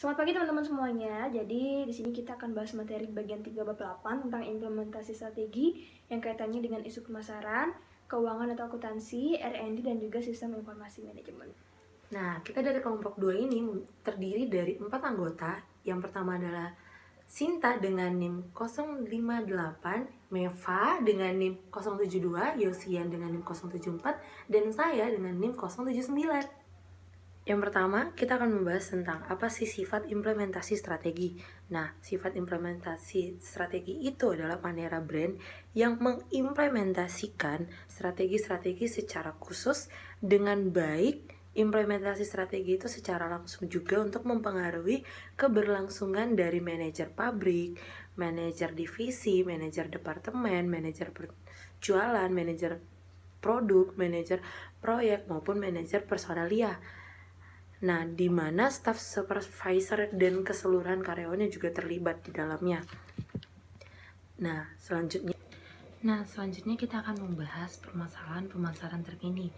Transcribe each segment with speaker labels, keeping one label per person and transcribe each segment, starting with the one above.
Speaker 1: Selamat pagi teman-teman semuanya. Jadi di sini kita akan bahas materi bagian 3 bab 8 tentang implementasi strategi yang kaitannya dengan isu pemasaran, keuangan atau akuntansi, R&D dan juga sistem informasi manajemen.
Speaker 2: Nah, kita dari kelompok 2 ini terdiri dari 4 anggota. Yang pertama adalah Sinta dengan NIM 058, Meva dengan NIM 072, Yosian dengan NIM 074, dan saya dengan NIM 079. Yang pertama, kita akan membahas tentang apa sih sifat implementasi strategi. Nah, sifat implementasi strategi itu adalah Panera Brand yang mengimplementasikan strategi-strategi secara khusus dengan baik. Implementasi strategi itu secara langsung juga untuk mempengaruhi keberlangsungan dari manajer pabrik, manajer divisi, manajer departemen, manajer penjualan, manajer produk, manajer proyek, maupun manajer personalia. Nah, di mana staff supervisor dan keseluruhan karyawannya juga terlibat di dalamnya. Nah, selanjutnya kita akan membahas permasalahan pemasaran terkini.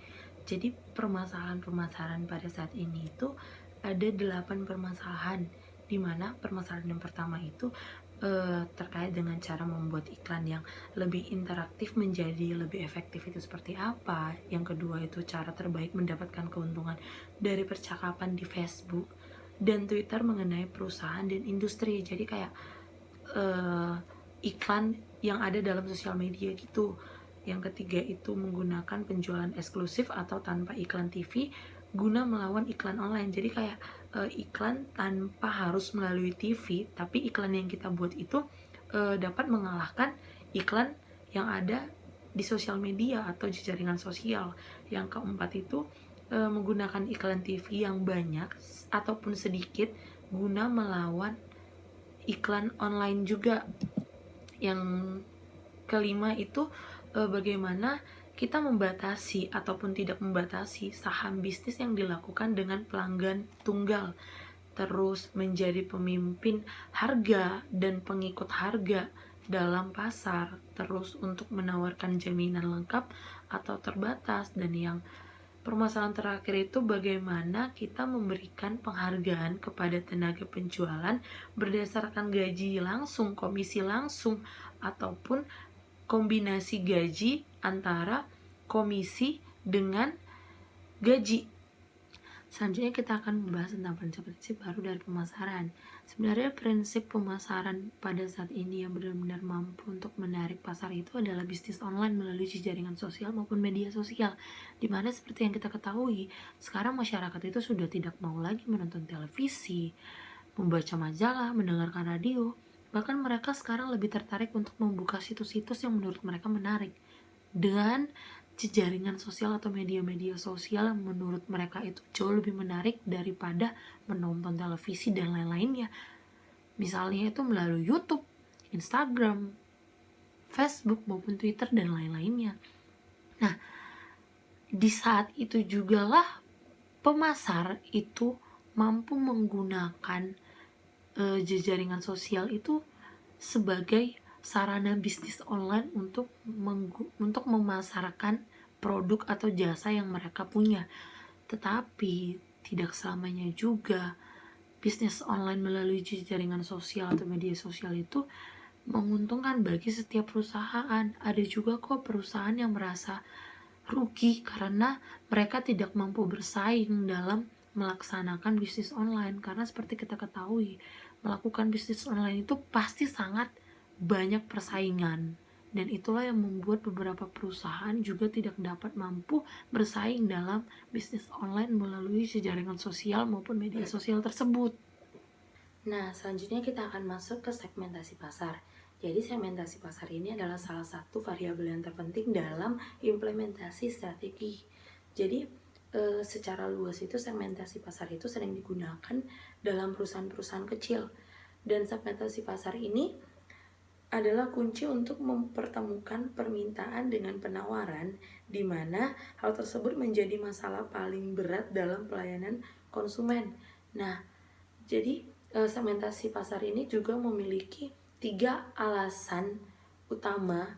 Speaker 2: Jadi, permasalahan pemasaran pada saat ini itu ada 8 permasalahan, di mana permasalahan yang pertama itu terkait dengan cara membuat iklan yang lebih interaktif menjadi lebih efektif itu seperti apa. Yang kedua itu cara terbaik mendapatkan keuntungan dari percakapan di Facebook dan Twitter mengenai perusahaan dan industri. Jadi kayak iklan yang ada dalam sosial media gitu. Yang ketiga itu menggunakan penjualan eksklusif atau tanpa iklan TV guna melawan iklan online. Jadi kayak iklan tanpa harus melalui TV, tapi iklan yang kita buat itu dapat mengalahkan iklan yang ada di sosial media atau di jaringan sosial. Yang keempat itu menggunakan iklan TV yang banyak ataupun sedikit guna melawan iklan online juga. Yang kelima itu bagaimana kita membatasi ataupun tidak membatasi saham bisnis yang dilakukan dengan pelanggan tunggal, terus menjadi pemimpin harga dan pengikut harga dalam pasar, terus untuk menawarkan jaminan lengkap atau terbatas. Dan yang permasalahan terakhir itu bagaimana kita memberikan penghargaan kepada tenaga penjualan berdasarkan gaji langsung, komisi langsung, ataupun kombinasi gaji antara komisi dengan gaji. Selanjutnya kita akan membahas tentang prinsip-prinsip baru dari pemasaran. Sebenarnya prinsip pemasaran pada saat ini yang benar-benar mampu untuk menarik pasar itu adalah bisnis online melalui jaringan sosial maupun media sosial. Dimana seperti yang kita ketahui, sekarang masyarakat itu sudah tidak mau lagi menonton televisi, membaca majalah, mendengarkan radio. Bahkan mereka sekarang lebih tertarik untuk membuka situs-situs yang menurut mereka menarik. Dan jaringan sosial atau media-media sosial yang menurut mereka itu jauh lebih menarik daripada menonton televisi dan lain-lainnya. Misalnya itu melalui YouTube, Instagram, Facebook maupun Twitter dan lain-lainnya. Nah, di saat itu jugalah pemasar itu mampu menggunakan jaringan sosial itu sebagai sarana bisnis online untuk memasarkan produk atau jasa yang mereka punya. Tetapi tidak selamanya juga bisnis online melalui jaringan sosial atau media sosial itu menguntungkan bagi setiap perusahaan. Ada juga kok perusahaan yang merasa rugi karena mereka tidak mampu bersaing dalam melaksanakan bisnis online. Karena seperti kita ketahui, melakukan bisnis online itu pasti sangat banyak persaingan, dan itulah yang membuat beberapa perusahaan juga tidak dapat mampu bersaing dalam bisnis online melalui jaringan sosial maupun media sosial tersebut. Nah, selanjutnya kita akan masuk ke segmentasi pasar. Jadi segmentasi pasar ini adalah salah satu variabel yang terpenting dalam implementasi strategi. Jadi secara luas itu segmentasi pasar itu sering digunakan dalam perusahaan-perusahaan kecil. Dan segmentasi pasar ini adalah kunci untuk mempertemukan permintaan dengan penawaran, di mana hal tersebut menjadi masalah paling berat dalam pelayanan konsumen. Nah, jadi segmentasi pasar ini juga memiliki 3 alasan utama.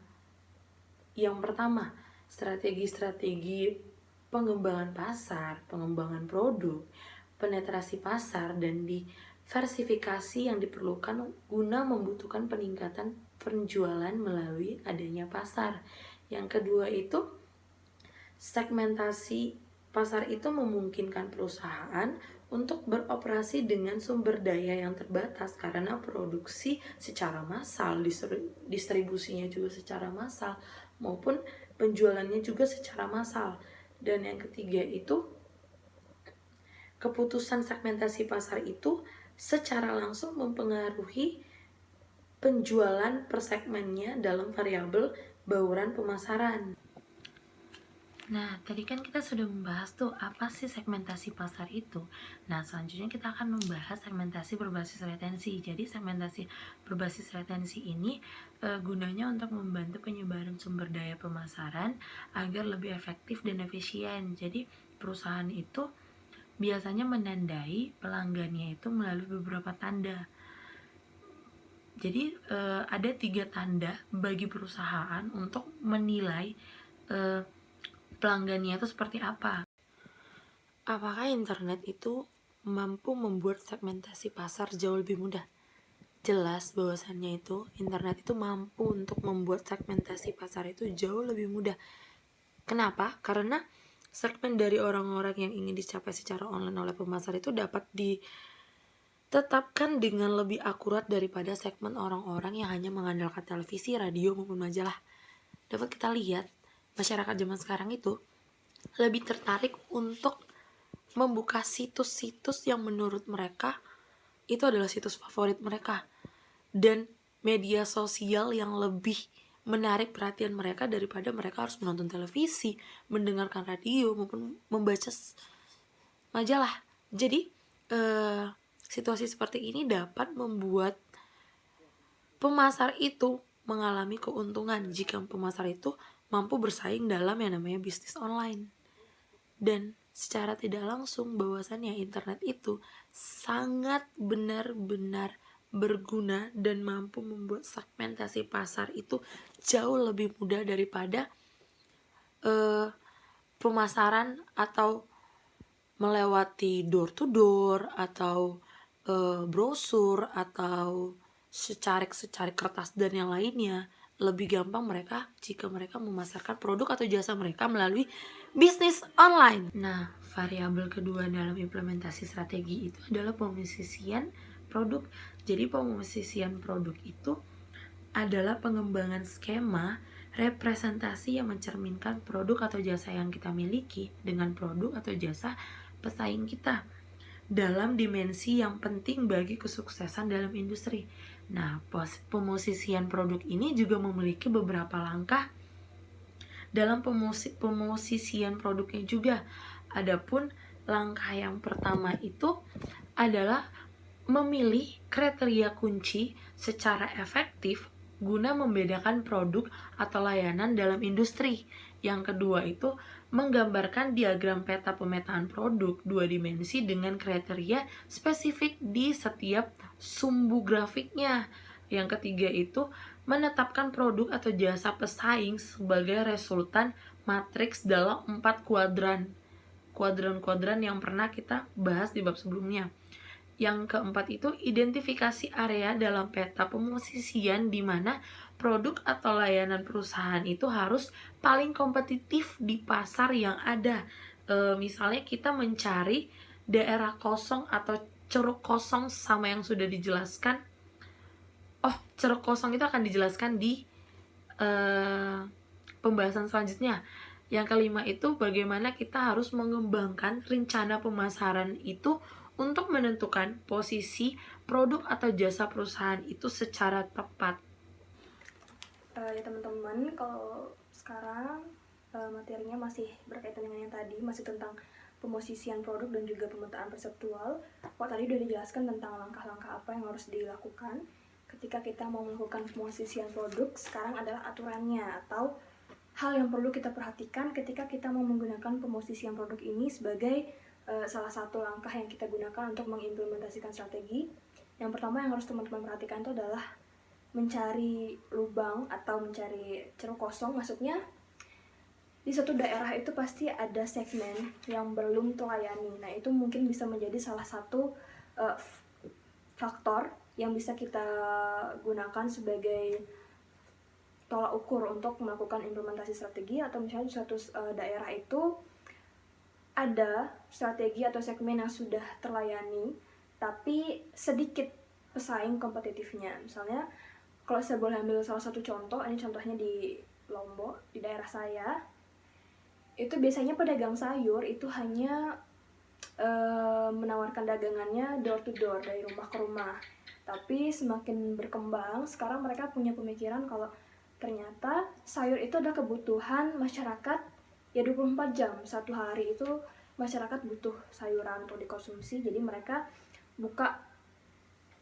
Speaker 2: Yang pertama, strategi-strategi pengembangan pasar, pengembangan produk, penetrasi pasar, dan di Versifikasi yang diperlukan guna membutuhkan peningkatan penjualan melalui adanya pasar. Yang kedua itu segmentasi. Pasar itu memungkinkan perusahaan untuk beroperasi dengan sumber daya yang terbatas karena produksi secara massal, distribusinya juga secara massal, maupun penjualannya juga secara massal. Dan yang ketiga itu keputusan segmentasi pasar itu secara langsung mempengaruhi penjualan per segmennya dalam variabel bauran pemasaran. Nah, tadi kan kita sudah membahas tuh apa sih segmentasi pasar itu. Nah, selanjutnya kita akan membahas segmentasi berbasis retensi. Jadi, segmentasi berbasis retensi ini gunanya untuk membantu penyebaran sumber daya pemasaran agar lebih efektif dan efisien. Jadi, perusahaan itu biasanya menandai pelanggannya itu melalui beberapa tanda. Jadi, ada 3 tanda bagi perusahaan untuk menilai pelanggannya itu seperti apa. Apakah internet itu mampu membuat segmentasi pasar jauh lebih mudah? Jelas bahwasannya itu internet itu mampu untuk membuat segmentasi pasar itu jauh lebih mudah. Kenapa? Karena segmen dari orang-orang yang ingin dicapai secara online oleh pemasar itu dapat ditetapkan dengan lebih akurat daripada segmen orang-orang yang hanya mengandalkan televisi, radio, maupun majalah. Dapat kita lihat masyarakat zaman sekarang itu lebih tertarik untuk membuka situs-situs yang menurut mereka itu adalah situs favorit mereka dan media sosial yang lebih menarik perhatian mereka daripada mereka harus menonton televisi, mendengarkan radio, maupun membaca majalah. Jadi situasi seperti ini dapat membuat pemasar itu mengalami keuntungan jika pemasar itu mampu bersaing dalam yang namanya bisnis online. Dan secara tidak langsung bahwasannya internet itu sangat benar-benar berguna dan mampu membuat segmentasi pasar itu jauh lebih mudah daripada pemasaran atau melewati door to door atau brosur atau secarik kertas dan yang lainnya. Lebih gampang mereka jika mereka memasarkan produk atau jasa mereka melalui bisnis online. Nah, variabel kedua dalam implementasi strategi itu adalah pemosisian produk. Jadi pemosisian produk itu adalah pengembangan skema representasi yang mencerminkan produk atau jasa yang kita miliki dengan produk atau jasa pesaing kita dalam dimensi yang penting bagi kesuksesan dalam industri. Nah, pemosisian produk ini juga memiliki beberapa langkah dalam pemosisian produknya juga. Adapun langkah yang pertama itu adalah memilih kriteria kunci secara efektif guna membedakan produk atau layanan dalam industri. Yang kedua itu menggambarkan diagram peta pemetaan produk 2 dimensi dengan kriteria spesifik di setiap sumbu grafiknya. Yang ketiga itu menetapkan produk atau jasa pesaing sebagai resultan matriks dalam 4 kuadran yang pernah kita bahas di bab sebelumnya. Yang keempat itu identifikasi area dalam peta pemosisian di mana produk atau layanan perusahaan itu harus paling kompetitif di pasar yang ada. Misalnya kita mencari daerah kosong atau ceruk kosong sama yang sudah dijelaskan. Ceruk kosong itu akan dijelaskan di pembahasan selanjutnya. Yang kelima itu bagaimana kita harus mengembangkan rencana pemasaran itu untuk menentukan posisi produk atau jasa perusahaan itu secara tepat.
Speaker 1: Ya teman-teman, kalau sekarang materinya masih berkaitan dengan yang tadi, masih tentang pemosisian produk dan juga pemetaan perseptual. Tadi udah dijelaskan tentang langkah-langkah apa yang harus dilakukan ketika kita mau melakukan pemosisian produk. Sekarang adalah aturannya atau hal yang perlu kita perhatikan ketika kita mau menggunakan pemosisian produk ini sebagai salah satu langkah yang kita gunakan untuk mengimplementasikan strategi. Yang pertama yang harus teman-teman perhatikan itu adalah mencari lubang atau mencari ceruk kosong. Maksudnya di satu daerah itu pasti ada segmen yang belum terlayani. Nah, itu mungkin bisa menjadi salah satu faktor yang bisa kita gunakan sebagai tolak ukur untuk melakukan implementasi strategi, atau misalnya di suatu daerah itu ada strategi atau segmen yang sudah terlayani tapi sedikit pesaing kompetitifnya. Misalnya kalau saya boleh ambil salah satu contoh, ini contohnya di Lombok, di daerah saya, itu biasanya pedagang sayur itu hanya menawarkan dagangannya door to door, dari rumah ke rumah. Tapi semakin berkembang, sekarang mereka punya pemikiran kalau ternyata sayur itu adalah kebutuhan masyarakat ya 24 jam. Satu hari itu masyarakat butuh sayuran untuk dikonsumsi, jadi mereka buka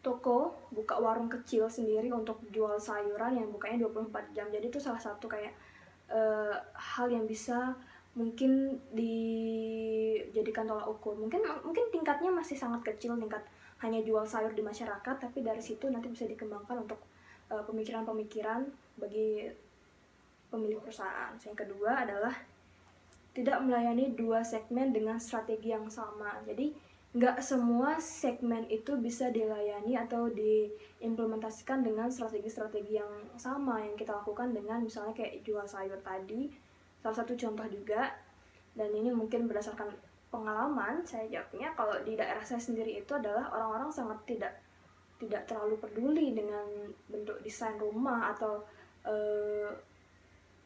Speaker 1: toko, buka warung kecil sendiri untuk jual sayuran yang bukanya 24 jam. Jadi itu salah satu kayak hal yang bisa mungkin dijadikan tolak ukur. Mungkin tingkatnya masih sangat kecil, tingkat hanya jual sayur di masyarakat, tapi dari situ nanti bisa dikembangkan untuk pemikiran-pemikiran bagi pemilik perusahaan. Yang kedua adalah tidak melayani dua segmen dengan strategi yang sama. Jadi nggak semua segmen itu bisa dilayani atau diimplementasikan dengan strategi-strategi yang sama yang kita lakukan dengan misalnya kayak jual sayur tadi, salah satu contoh juga. Dan ini mungkin berdasarkan pengalaman saya jawabnya, kalau di daerah saya sendiri itu adalah orang-orang sangat tidak terlalu peduli dengan bentuk desain rumah atau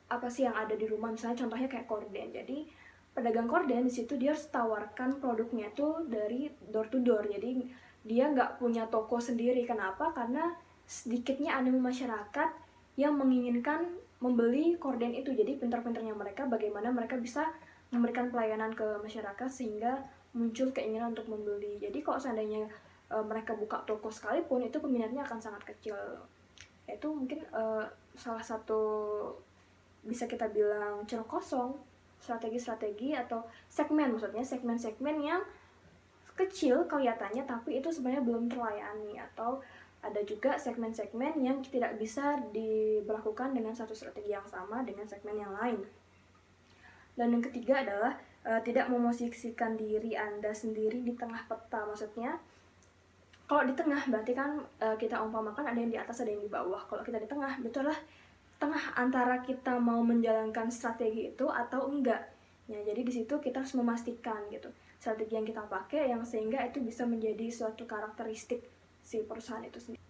Speaker 1: apa sih yang ada di rumah. Misalnya contohnya kayak korden, jadi pedagang korden di situ dia harus tawarkan produknya tuh dari door to door, jadi dia nggak punya toko sendiri. Kenapa? Karena sedikitnya animo masyarakat yang menginginkan membeli korden itu. Jadi pintar-pintarnya mereka bagaimana mereka bisa memberikan pelayanan ke masyarakat sehingga muncul keinginan untuk membeli. Jadi kalau seandainya mereka buka toko sekalipun, itu peminatnya akan sangat kecil. Itu mungkin salah satu bisa kita bilang ceruk kosong strategi-strategi atau segmen, maksudnya segmen-segmen yang kecil kelihatannya tapi itu sebenarnya belum terlayani. Atau ada juga segmen-segmen yang tidak bisa diberlakukan dengan satu strategi yang sama dengan segmen yang lain. Dan yang ketiga adalah tidak memosisikan diri Anda sendiri di tengah peta. Maksudnya kalau di tengah berarti kan kita umpamakan ada yang di atas ada yang di bawah. Kalau kita di tengah, itu adalah tengah antara kita mau menjalankan strategi itu atau enggak. Ya, jadi di situ kita harus memastikan gitu strategi yang kita pakai yang sehingga itu bisa menjadi suatu karakteristik si perusahaan itu sendiri.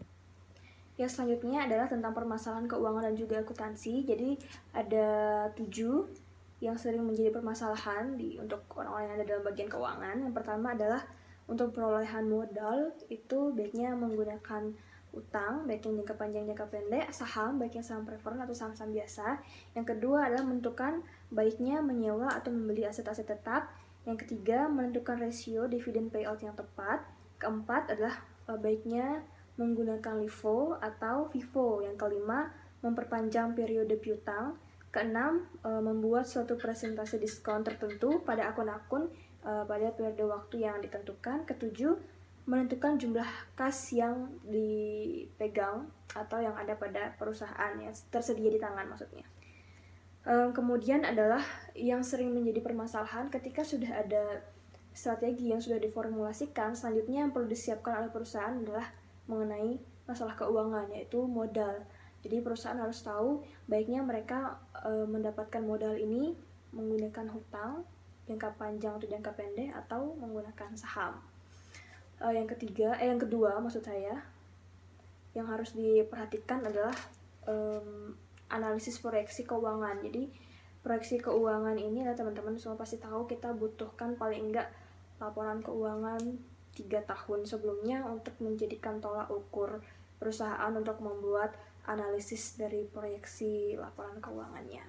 Speaker 1: Yang selanjutnya adalah tentang permasalahan keuangan dan juga akuntansi. Jadi ada 7 yang sering menjadi permasalahan untuk orang-orang yang ada dalam bagian keuangan. Yang pertama adalah untuk perolehan modal itu baiknya menggunakan utang, baik yang jangka panjang jangka pendek, saham, baik yang saham preferred atau saham-saham biasa. Yang kedua adalah menentukan baiknya menyewa atau membeli aset-aset tetap. Yang ketiga, menentukan rasio dividen payout yang tepat. Keempat adalah baiknya menggunakan LIFO atau FIFO. Yang kelima, memperpanjang periode piutang. Keenam, membuat suatu presentasi diskon tertentu pada akun-akun pada periode waktu yang ditentukan. Ketujuh, menentukan jumlah kas yang dipegang atau yang ada pada perusahaan yang tersedia di tangan maksudnya. Kemudian adalah yang sering menjadi permasalahan ketika sudah ada strategi yang sudah diformulasikan, selanjutnya yang perlu disiapkan oleh perusahaan adalah mengenai masalah keuangan, yaitu modal. Jadi perusahaan harus tahu baiknya mereka mendapatkan modal ini menggunakan hutang jangka panjang atau jangka pendek atau menggunakan saham. Yang kedua maksud saya yang harus diperhatikan adalah analisis proyeksi keuangan. Jadi proyeksi keuangan ini adalah teman-teman semua pasti tahu kita butuhkan paling enggak laporan keuangan 3 tahun sebelumnya untuk menjadikan tolak ukur perusahaan untuk membuat analisis dari proyeksi laporan keuangannya.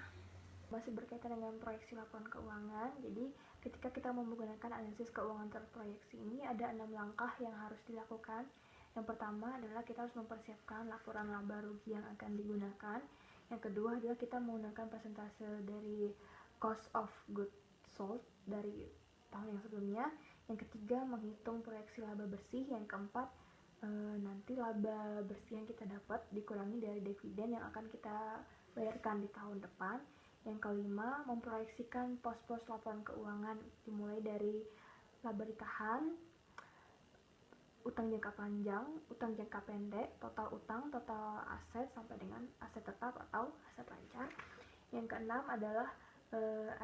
Speaker 1: Masih berkaitan dengan proyeksi laporan keuangan, jadi ketika kita menggunakan analisis keuangan terproyeksi ini ada 6 langkah yang harus dilakukan. Yang pertama adalah kita harus mempersiapkan laporan laba rugi yang akan digunakan. Yang kedua adalah kita menggunakan persentase dari cost of goods sold dari tahun yang sebelumnya. Yang ketiga, menghitung proyeksi laba bersih. Yang keempat, nanti laba bersih yang kita dapat dikurangi dari dividen yang akan kita bayarkan di tahun depan. Yang kelima, memproyeksikan pos-pos laporan keuangan dimulai dari laba ditahan, utang jangka panjang, utang jangka pendek, total utang, total aset, sampai dengan aset tetap atau aset lancar. Yang keenam adalah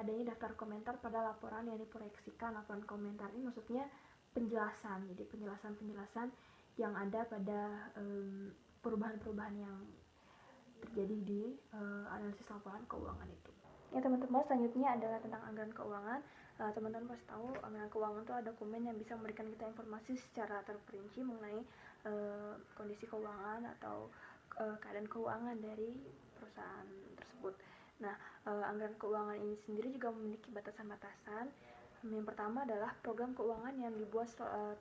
Speaker 1: adanya daftar komentar pada laporan yang diproyeksikan. Laporan komentar ini maksudnya penjelasan, jadi penjelasan yang ada pada perubahan-perubahan yang terjadi di analisis laporan keuangan itu. Ya teman-teman, selanjutnya adalah tentang anggaran keuangan. Teman-teman pasti tahu anggaran keuangan itu ada dokumen yang bisa memberikan kita informasi secara terperinci mengenai kondisi keuangan atau keadaan keuangan dari perusahaan tersebut. Nah, anggaran keuangan ini sendiri juga memiliki batasan-batasan. Yang pertama adalah program keuangan yang dibuat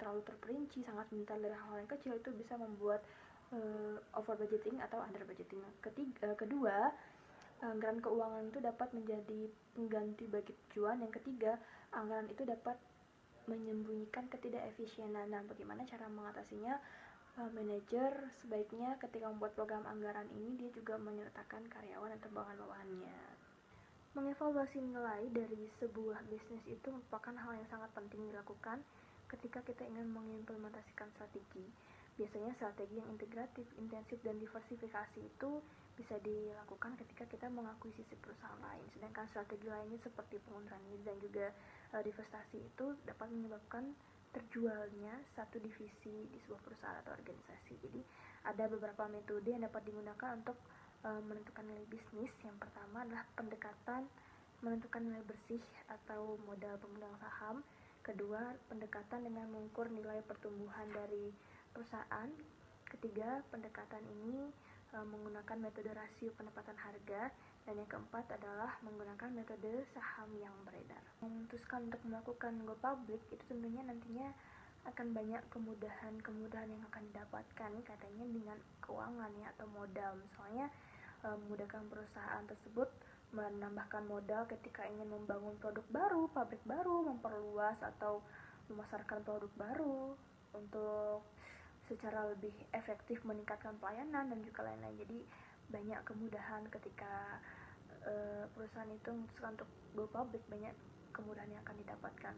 Speaker 1: terlalu terperinci, sangat mendetail dari hal yang kecil, itu bisa membuat over budgeting atau under budgeting. Kedua, anggaran keuangan itu dapat menjadi pengganti bagi tujuan. Yang ketiga, anggaran itu dapat menyembunyikan ketidakefisienan. Nah, bagaimana cara mengatasinya? Manajer sebaiknya ketika membuat program anggaran ini dia juga menyertakan karyawan atau bawahan-bawahannya. Mengevaluasi nilai dari sebuah bisnis itu merupakan hal yang sangat penting dilakukan ketika kita ingin mengimplementasikan strategi. Biasanya strategi yang integratif, intensif, dan diversifikasi itu bisa dilakukan ketika kita mengakuisisi perusahaan lain. Sedangkan strategi lainnya seperti pengunduran diri dan juga divestasi itu dapat menyebabkan terjualnya satu divisi di sebuah perusahaan atau organisasi. Jadi ada beberapa metode yang dapat digunakan untuk menentukan nilai bisnis. Yang pertama adalah pendekatan menentukan nilai bersih atau modal pemegang saham. Kedua, pendekatan dengan mengukur nilai pertumbuhan dari perusahaan. Ketiga, pendekatan ini menggunakan metode rasio penempatan harga. Dan yang keempat adalah menggunakan metode saham yang beredar. Memutuskan untuk melakukan go public itu tentunya nantinya akan banyak kemudahan yang akan didapatkan katanya dengan keuangan ya atau modal. Misalnya memudahkan perusahaan tersebut menambahkan modal ketika ingin membangun produk baru, pabrik baru, memperluas atau memasarkan produk baru untuk secara lebih efektif meningkatkan pelayanan dan juga lain-lain. Jadi banyak kemudahan ketika perusahaan itu memutuskan untuk go public, banyak kemudahan yang akan didapatkan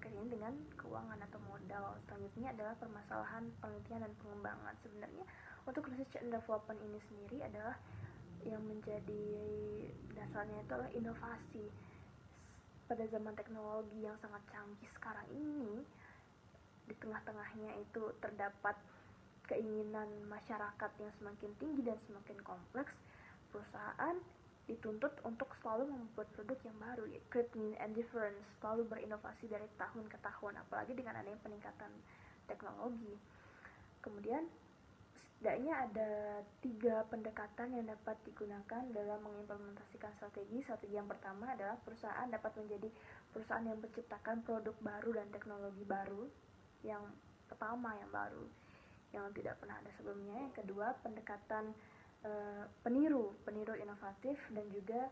Speaker 1: kaitan dengan keuangan atau modal. Selanjutnya adalah permasalahan penelitian dan pengembangan. Sebenarnya untuk research and development ini sendiri adalah yang menjadi dasarnya itu adalah inovasi. Pada zaman teknologi yang sangat canggih sekarang ini, di tengah-tengahnya itu terdapat keinginan masyarakat yang semakin tinggi dan semakin kompleks. Perusahaan dituntut untuk selalu membuat produk yang baru, create new and different, selalu berinovasi dari tahun ke tahun, apalagi dengan adanya peningkatan teknologi. Kemudian setidaknya ada 3 pendekatan yang dapat digunakan dalam mengimplementasikan strategi. Strategi yang pertama adalah perusahaan dapat menjadi perusahaan yang menciptakan produk baru dan teknologi baru. Yang pertama yang baru, yang tidak pernah ada sebelumnya. Yang kedua, pendekatan peniru inovatif dan juga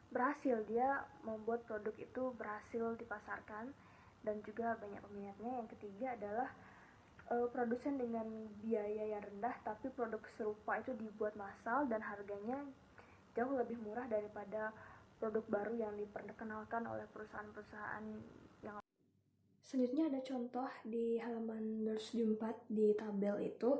Speaker 1: berhasil, dia membuat produk itu berhasil dipasarkan dan juga banyak peminatnya. Yang ketiga adalah produsen dengan biaya yang rendah tapi produk serupa itu dibuat massal dan harganya jauh lebih murah daripada produk baru yang diperkenalkan oleh perusahaan-perusahaan yang. Selanjutnya ada contoh di halaman 204 di tabel itu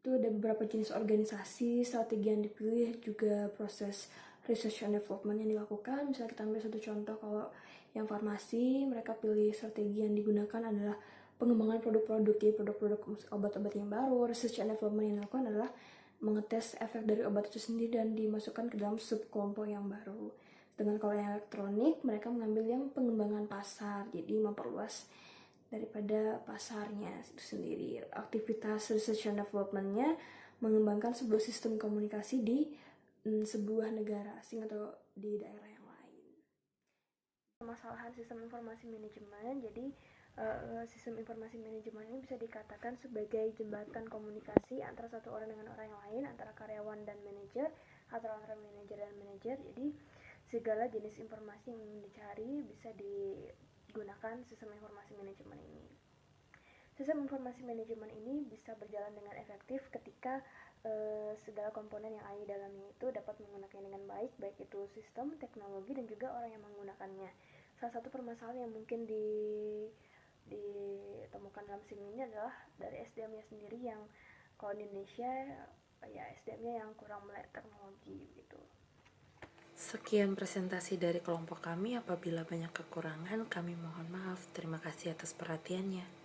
Speaker 1: ada beberapa jenis organisasi, strategi yang dipilih, juga proses research and development yang dilakukan. Misalnya kita ambil satu contoh, kalau yang farmasi, mereka pilih strategi yang digunakan adalah pengembangan produk-produk, jadi produk-produk obat-obat yang baru. Research and development yang dilakukan adalah mengetes efek dari obat itu sendiri dan dimasukkan ke dalam subkelompok yang baru. Dengan kalau yang elektronik, mereka mengambil yang pengembangan pasar, jadi memperluas daripada pasarnya itu sendiri. Aktivitas research and development-nya mengembangkan sebuah sistem komunikasi di sebuah negara asing atau di daerah yang lain. Permasalahan sistem informasi manajemen. Jadi sistem informasi manajemen ini bisa dikatakan sebagai jembatan komunikasi antara satu orang dengan orang yang lain, antara karyawan dan manajer, atau antara manajer dan manajer. Jadi segala jenis informasi yang dicari bisa digunakan sistem informasi manajemen ini. Sistem informasi manajemen ini bisa berjalan dengan efektif ketika segala komponen yang ada di dalamnya itu dapat menggunakannya dengan baik itu sistem, teknologi, dan juga orang yang menggunakannya. Salah satu permasalahan yang mungkin ditemukan dalam SIM ini adalah dari SDM-nya sendiri, yang kalau di Indonesia ya SDM-nya yang kurang melek teknologi gitu.
Speaker 2: Sekian presentasi dari kelompok kami. Apabila banyak kekurangan, kami mohon maaf. Terima kasih atas perhatiannya.